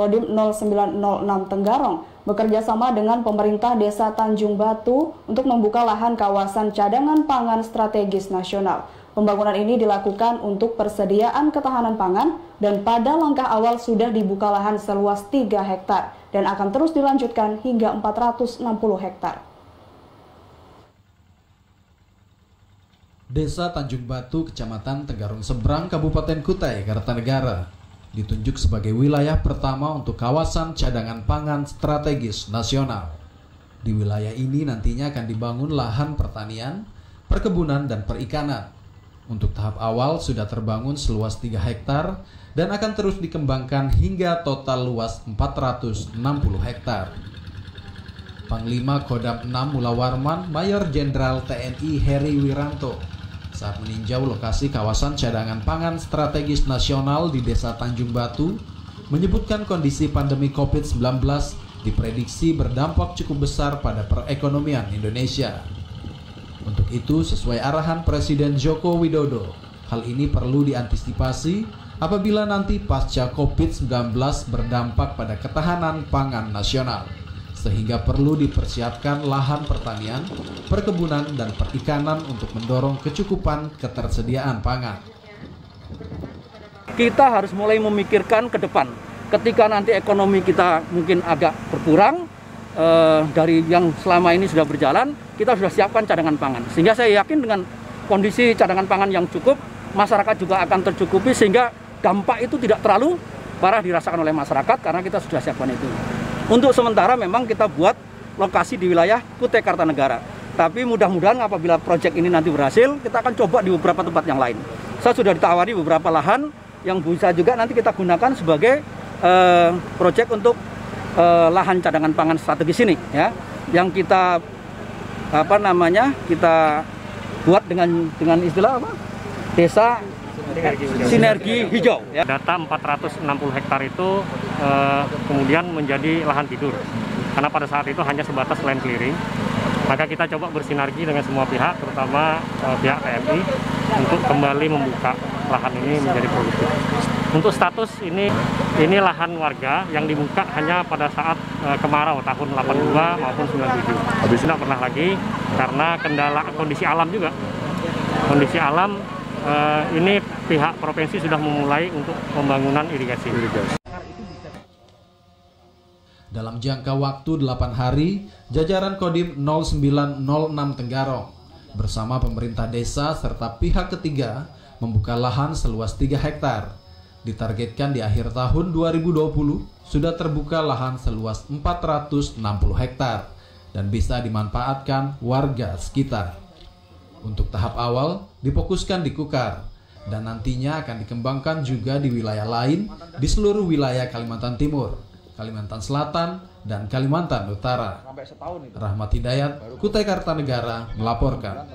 Kodim 0906 Tenggarong bekerja sama dengan pemerintah Desa Tanjung Batu untuk membuka lahan kawasan cadangan pangan strategis nasional. Pembangunan ini dilakukan untuk persediaan ketahanan pangan dan pada langkah awal sudah dibuka lahan seluas 3 hektar dan akan terus dilanjutkan hingga 460 hektar. Desa Tanjung Batu, Kecamatan Tenggarong Seberang, Kabupaten Kutai Kartanegara ditunjuk sebagai wilayah pertama untuk kawasan cadangan pangan strategis nasional. Di wilayah ini nantinya akan dibangun lahan pertanian, perkebunan, dan perikanan. Untuk tahap awal sudah terbangun seluas 3 hektar dan akan terus dikembangkan hingga total luas 460 hektar. Panglima Kodam 6 Mula Warman Mayor Jenderal TNI Heri Wiranto saat meninjau lokasi kawasan cadangan pangan strategis nasional di Desa Tanjung Batu menyebutkan kondisi pandemi COVID-19 diprediksi berdampak cukup besar pada perekonomian Indonesia. Untuk itu, sesuai arahan Presiden Joko Widodo, hal ini perlu diantisipasi apabila nanti pasca COVID-19 berdampak pada ketahanan pangan nasional, sehingga perlu dipersiapkan lahan pertanian, perkebunan, dan perikanan untuk mendorong kecukupan ketersediaan pangan. Kita harus mulai memikirkan ke depan. Ketika nanti ekonomi kita mungkin agak berkurang, dari yang selama ini sudah berjalan, kita sudah siapkan cadangan pangan. Sehingga saya yakin dengan kondisi cadangan pangan yang cukup, masyarakat juga akan tercukupi sehingga dampak itu tidak terlalu parah dirasakan oleh masyarakat karena kita sudah siapkan itu. Untuk sementara memang kita buat lokasi di wilayah Kutai Kartanegara. Tapi mudah-mudahan apabila proyek ini nanti berhasil, kita akan coba di beberapa tempat yang lain. Saya sudah ditawari beberapa lahan yang bisa juga nanti kita gunakan sebagai proyek untuk lahan cadangan pangan strategis ini, ya, yang kita kita buat dengan istilah apa? Desa sinergi hijau. Ya. Data 460 hektar itu kemudian menjadi lahan tidur, karena pada saat itu hanya sebatas land clearing. Maka kita coba bersinergi dengan semua pihak, terutama pihak TNI, untuk kembali membuka lahan ini menjadi produktif. Untuk status ini lahan warga yang dibuka hanya pada saat kemarau tahun 82 maupun 97. Habis tidak pernah lagi karena kendala kondisi alam juga. Kondisi alam ini pihak provinsi sudah memulai untuk pembangunan irigasi. Dalam jangka waktu 8 hari, jajaran Kodim 0906 Tenggarong bersama pemerintah desa serta pihak ketiga membuka lahan seluas 3 hektar. Ditargetkan di akhir tahun 2020 sudah terbuka lahan seluas 460 hektar dan bisa dimanfaatkan warga sekitar. Untuk tahap awal difokuskan di Kukar dan nantinya akan dikembangkan juga di wilayah lain di seluruh wilayah Kalimantan Timur, Kalimantan Selatan, dan Kalimantan Utara. Rahmat Hidayat, Kutai Kartanegara melaporkan.